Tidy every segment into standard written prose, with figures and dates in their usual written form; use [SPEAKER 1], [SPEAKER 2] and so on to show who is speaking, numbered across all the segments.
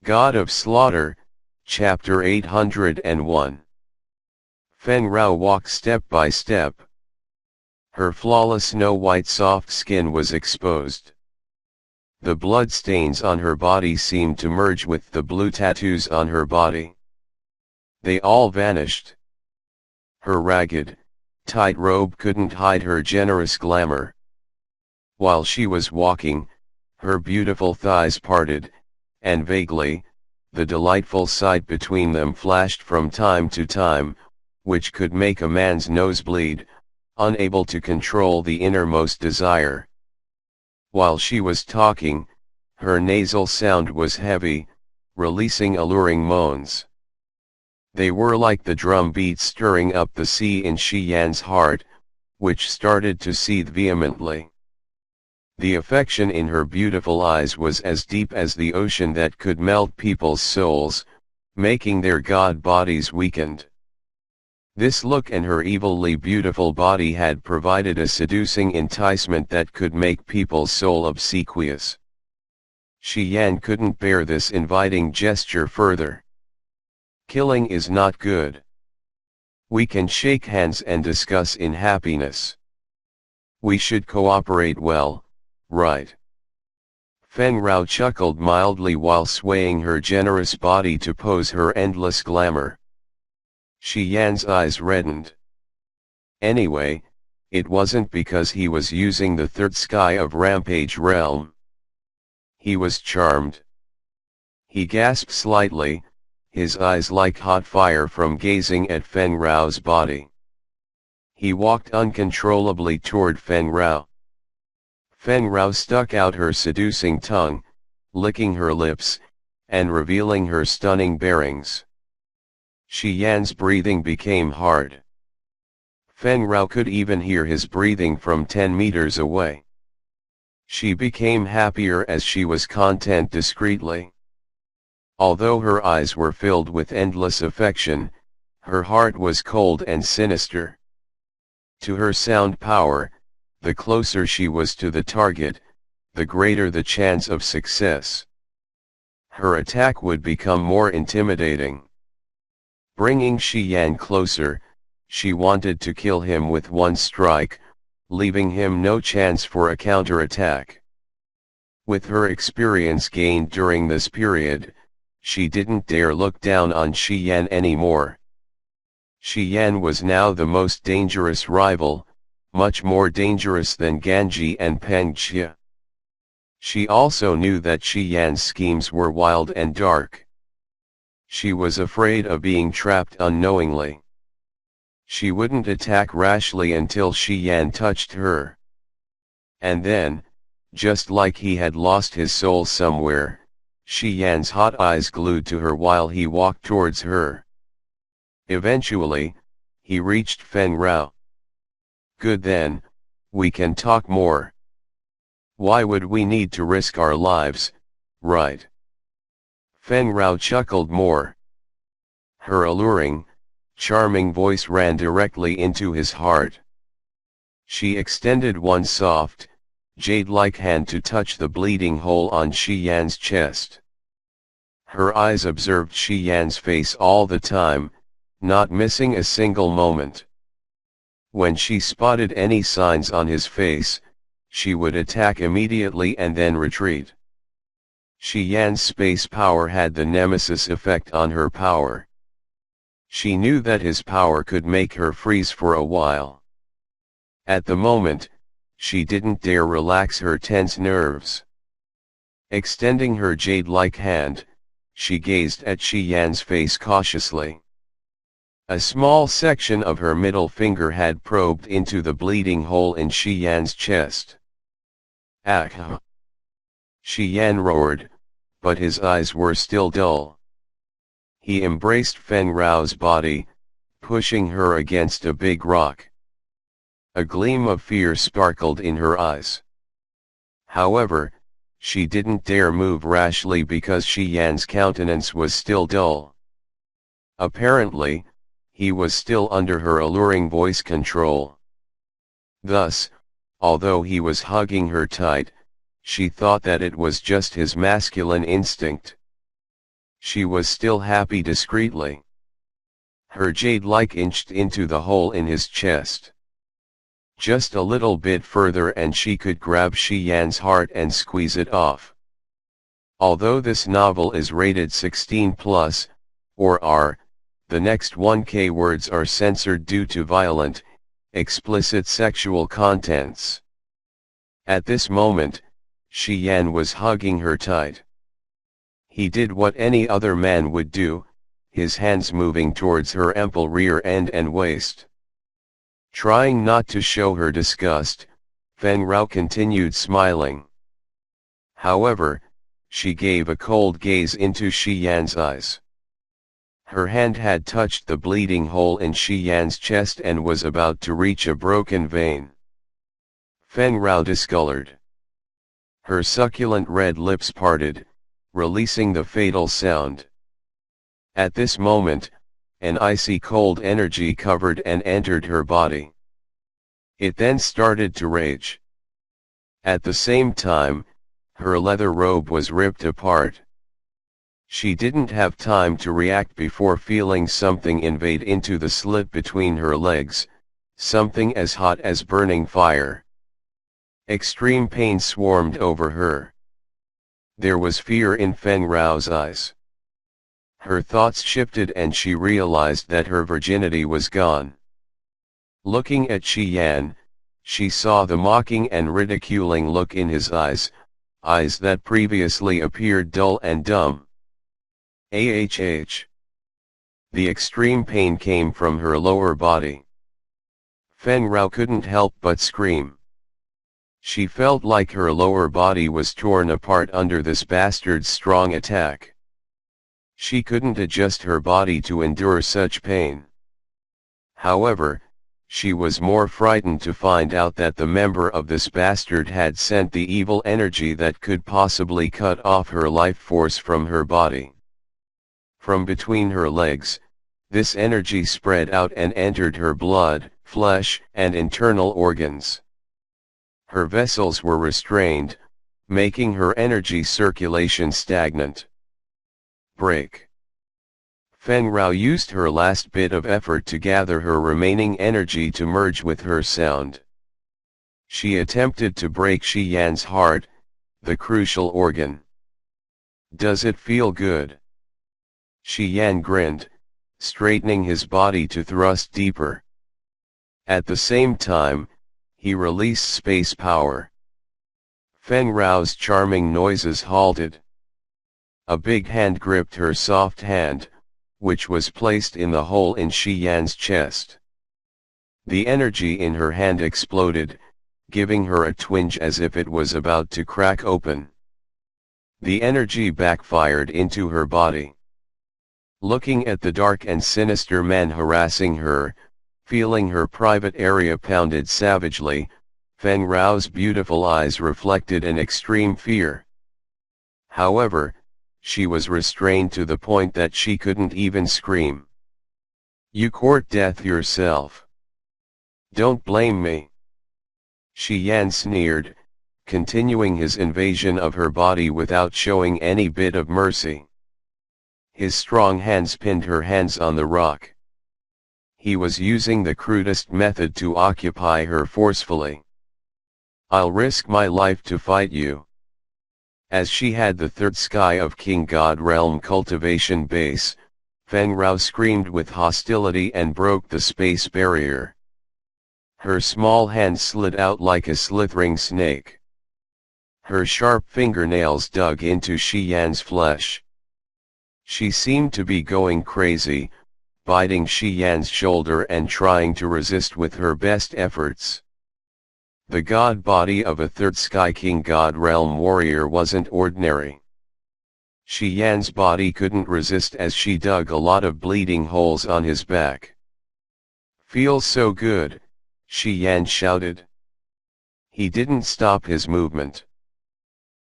[SPEAKER 1] God of Slaughter, Chapter 801. Feng Rao walked step by step. Her flawless snow-white soft skin was exposed. The blood stains on her body seemed to merge with the blue tattoos on her body. They all vanished. Her ragged, tight robe couldn't hide her generous glamour. While she was walking, her beautiful thighs parted, and vaguely, the delightful sight between them flashed from time to time, which could make a man's nose bleed, unable to control the innermost desire. While she was talking, her nasal sound was heavy, releasing alluring moans. They were like the drum beats stirring up the sea in Shi Yan's heart, which started to seethe vehemently. The affection in her beautiful eyes was as deep as the ocean that could melt people's souls, making their god bodies weakened. This look and her evilly beautiful body had provided a seducing enticement that could make people's soul obsequious. Shi Yan couldn't bear this inviting gesture further. Killing is not good. We can shake hands and discuss in happiness. We should cooperate well, right? Feng Rao chuckled mildly while swaying her generous body to pose her endless glamour. Shi Yan's eyes reddened. Anyway, it wasn't because he was using the third sky of Rampage Realm. He was charmed. He gasped slightly, his eyes like hot fire from gazing at Feng Rao's body. He walked uncontrollably toward Feng Rao. Feng Rao stuck out her seducing tongue, licking her lips, and revealing her stunning bearings. Shi Yan's breathing became hard. Feng Rao could even hear his breathing from 10 meters away. She became happier as she was content discreetly. Although her eyes were filled with endless affection, her heart was cold and sinister. To her sound power, the closer she was to the target, the greater the chance of success. Her attack would become more intimidating. Bringing Shi Yan closer, she wanted to kill him with one strike, leaving him no chance for a counterattack. With her experience gained during this period, she didn't dare look down on Shi Yan anymore. Shi Yan was now the most dangerous rival, much more dangerous than Ganji and Peng Xia. She also knew that Shi Yan's schemes were wild and dark. She was afraid of being trapped unknowingly. She wouldn't attack rashly until Shi Yan touched her. And then, just like he had lost his soul somewhere, Shi Yan's hot eyes glued to her while he walked towards her. Eventually, he reached Feng Rao. Good then, we can talk more. Why would we need to risk our lives, right? Feng Rao chuckled more. Her alluring, charming voice ran directly into his heart. She extended one soft, jade-like hand to touch the bleeding hole on Shi Yan's chest. Her eyes observed Shi Yan's face all the time, not missing a single moment. When she spotted any signs on his face, she would attack immediately and then retreat. Shi Yan's space power had the nemesis effect on her power. She knew that his power could make her freeze for a while. At the moment, she didn't dare relax her tense nerves. Extending her jade-like hand, she gazed at Shi Yan's face cautiously. A small section of her middle finger had probed into the bleeding hole in Shi Yan's chest. Ah! Shi Yan roared, but his eyes were still dull. He embraced Feng Rao's body, pushing her against a big rock. A gleam of fear sparkled in her eyes. However, she didn't dare move rashly because Shi Yan's countenance was still dull. Apparently, he was still under her alluring voice control. Thus, although he was hugging her tight, she thought that it was just his masculine instinct. She was still happy discreetly. Her jade-like inched into the hole in his chest. Just a little bit further and she could grab Shi Yan's heart and squeeze it off. Although this novel is rated 16+, or R, the next 1K words are censored due to violent, explicit sexual contents. At this moment, Shi Yan was hugging her tight. He did what any other man would do, his hands moving towards her ample rear end and waist. Trying not to show her disgust, Feng Rao continued smiling. However, she gave a cold gaze into Shi Yan's eyes. Her hand had touched the bleeding hole in Shi Yan's chest and was about to reach a broken vein. Feng Rao discolored. Her succulent red lips parted, releasing the fatal sound. At this moment, an icy cold energy covered and entered her body. It then started to rage. At the same time, her leather robe was ripped apart. She didn't have time to react before feeling something invade into the slit between her legs, something as hot as burning fire. Extreme pain swarmed over her. There was fear in Feng Rao's eyes. Her thoughts shifted and she realized that her virginity was gone. Looking at Shi Yan, she saw the mocking and ridiculing look in his eyes, eyes that previously appeared dull and dumb. The extreme pain came from her lower body. Feng Rao couldn't help but scream. She felt like her lower body was torn apart under this bastard's strong attack. She couldn't adjust her body to endure such pain. However, she was more frightened to find out that the member of this bastard had sent the evil energy that could possibly cut off her life force from her body. From between her legs, this energy spread out and entered her blood, flesh, and internal organs. Her vessels were restrained, making her energy circulation stagnant. Break. Feng Rao used her last bit of effort to gather her remaining energy to merge with her sound. She attempted to break Shi Yan's heart, the crucial organ. Does it feel good? Shi Yan grinned, straightening his body to thrust deeper. At the same time, he released space power. Feng Rao's charming noises halted. A big hand gripped her soft hand, which was placed in the hole in Shi Yan's chest. The energy in her hand exploded, giving her a twinge as if it was about to crack open. The energy backfired into her body. Looking at the dark and sinister man harassing her, feeling her private area pounded savagely, Feng Rao's beautiful eyes reflected an extreme fear. However, she was restrained to the point that she couldn't even scream. You court death yourself. Don't blame me. Shi Yan sneered, continuing his invasion of her body without showing any bit of mercy. His strong hands pinned her hands on the rock. He was using the crudest method to occupy her forcefully. I'll risk my life to fight you. As she had the third sky of King God Realm cultivation base, Feng Rao screamed with hostility and broke the space barrier. Her small hand slid out like a slithering snake. Her sharp fingernails dug into Shi Yan's flesh. She seemed to be going crazy, biting Shi Yan's shoulder and trying to resist with her best efforts. The god body of a third Sky King God Realm warrior wasn't ordinary. Shi Yan's body couldn't resist as she dug a lot of bleeding holes on his back. Feels so good, Shi Yan shouted. He didn't stop his movement.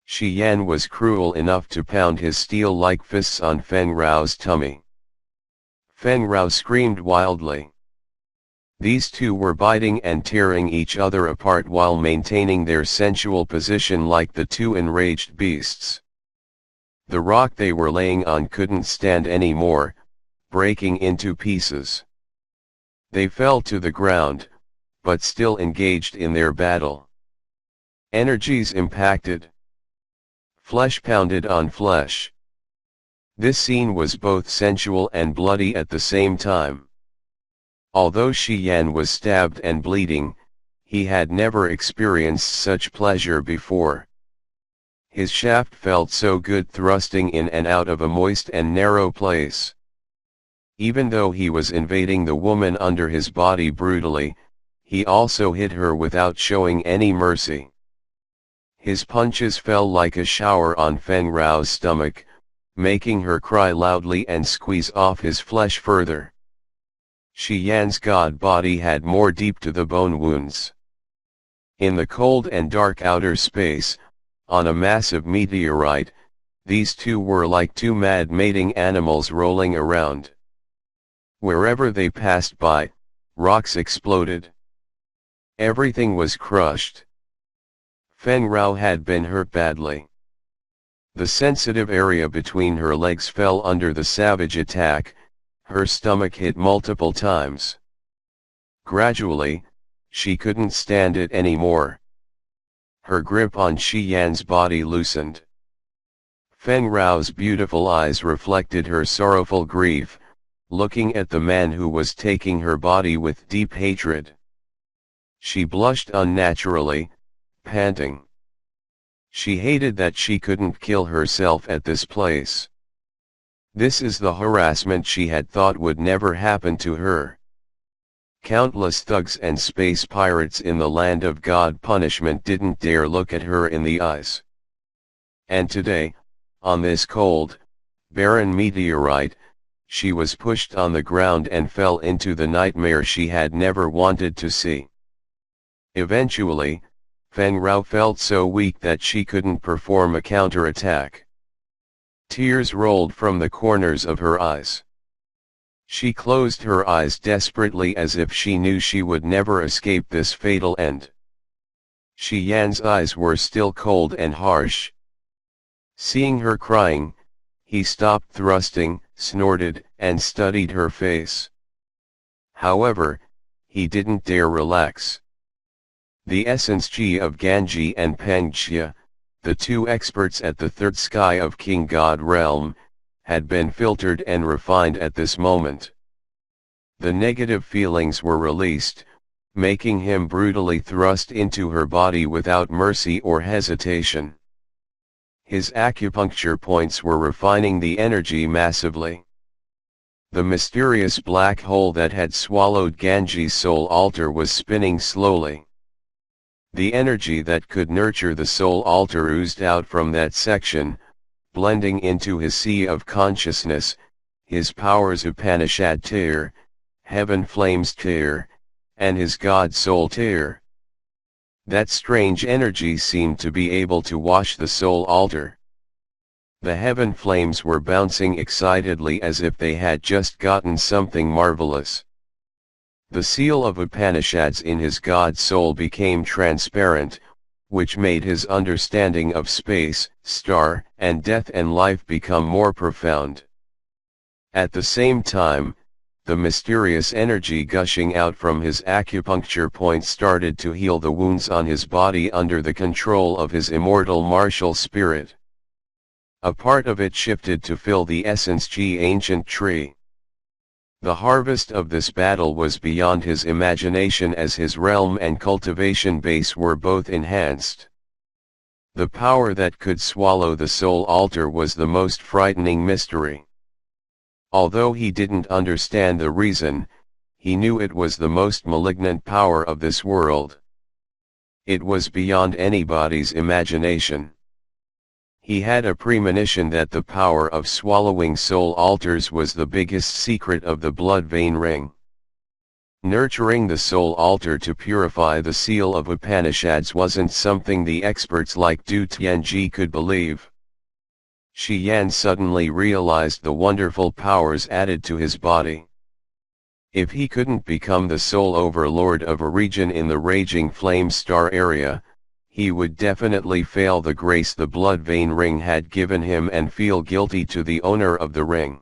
[SPEAKER 1] Shi Yan was cruel enough to pound his steel-like fists on Feng Rao's tummy. Feng Rao screamed wildly. These two were biting and tearing each other apart while maintaining their sensual position like the two enraged beasts. The rock they were laying on couldn't stand any more, breaking into pieces. They fell to the ground, but still engaged in their battle. Energies impacted. Flesh pounded on flesh. This scene was both sensual and bloody at the same time. Although Shi Yan was stabbed and bleeding, he had never experienced such pleasure before. His shaft felt so good thrusting in and out of a moist and narrow place. Even though he was invading the woman under his body brutally, he also hit her without showing any mercy. His punches fell like a shower on Feng Rao's stomach, making her cry loudly and squeeze off his flesh further. Shi Yan's god body had more deep-to-the-bone wounds. In the cold and dark outer space, on a massive meteorite, these two were like two mad mating animals rolling around. Wherever they passed by, rocks exploded. Everything was crushed. Feng Rao had been hurt badly. The sensitive area between her legs fell under the savage attack, her stomach hit multiple times. Gradually, she couldn't stand it anymore. Her grip on Shi Yan's body loosened. Feng Rao's beautiful eyes reflected her sorrowful grief, looking at the man who was taking her body with deep hatred. She blushed unnaturally, panting. She hated that she couldn't kill herself at this place. This is the harassment she had thought would never happen to her. Countless thugs and space pirates in the land of God punishment didn't dare look at her in the eyes. And today, on this cold, barren meteorite, she was pushed on the ground and fell into the nightmare she had never wanted to see. Eventually, Feng Rao felt so weak that she couldn't perform a counterattack. Tears rolled from the corners of her eyes. She closed her eyes desperately as if she knew she would never escape this fatal end. Shi Yan's eyes were still cold and harsh. Seeing her crying, he stopped thrusting, snorted, and studied her face. However, he didn't dare relax. The essence Ji of Ganji and Peng Xia, the two experts at the third sky of King God realm, had been filtered and refined at this moment. The negative feelings were released, making him brutally thrust into her body without mercy or hesitation. His acupuncture points were refining the energy massively. The mysterious black hole that had swallowed Ganji's soul altar was spinning slowly. The energy that could nurture the soul altar oozed out from that section, blending into his sea of consciousness, his powers Upanishad Tir, Heaven Flames Tir, and his God Soul Tir. That strange energy seemed to be able to wash the soul altar. The heaven flames were bouncing excitedly as if they had just gotten something marvelous. The seal of Upanishads in his God soul became transparent, which made his understanding of space, star, and death and life become more profound. At the same time, the mysterious energy gushing out from his acupuncture points started to heal the wounds on his body under the control of his immortal martial spirit. A part of it shifted to fill the essence Ji ancient tree. The harvest of this battle was beyond his imagination as his realm and cultivation base were both enhanced. The power that could swallow the soul altar was the most frightening mystery. Although he didn't understand the reason, he knew it was the most malignant power of this world. It was beyond anybody's imagination. He had a premonition that the power of swallowing soul altars was the biggest secret of the blood vein ring. Nurturing the soul altar to purify the seal of Upanishads wasn't something the experts like Du Tianji could believe. Shi Yan suddenly realized the wonderful powers added to his body. If he couldn't become the sole overlord of a region in the raging flame star area, he would definitely fail the grace the blood vein ring had given him and feel guilty to the owner of the ring.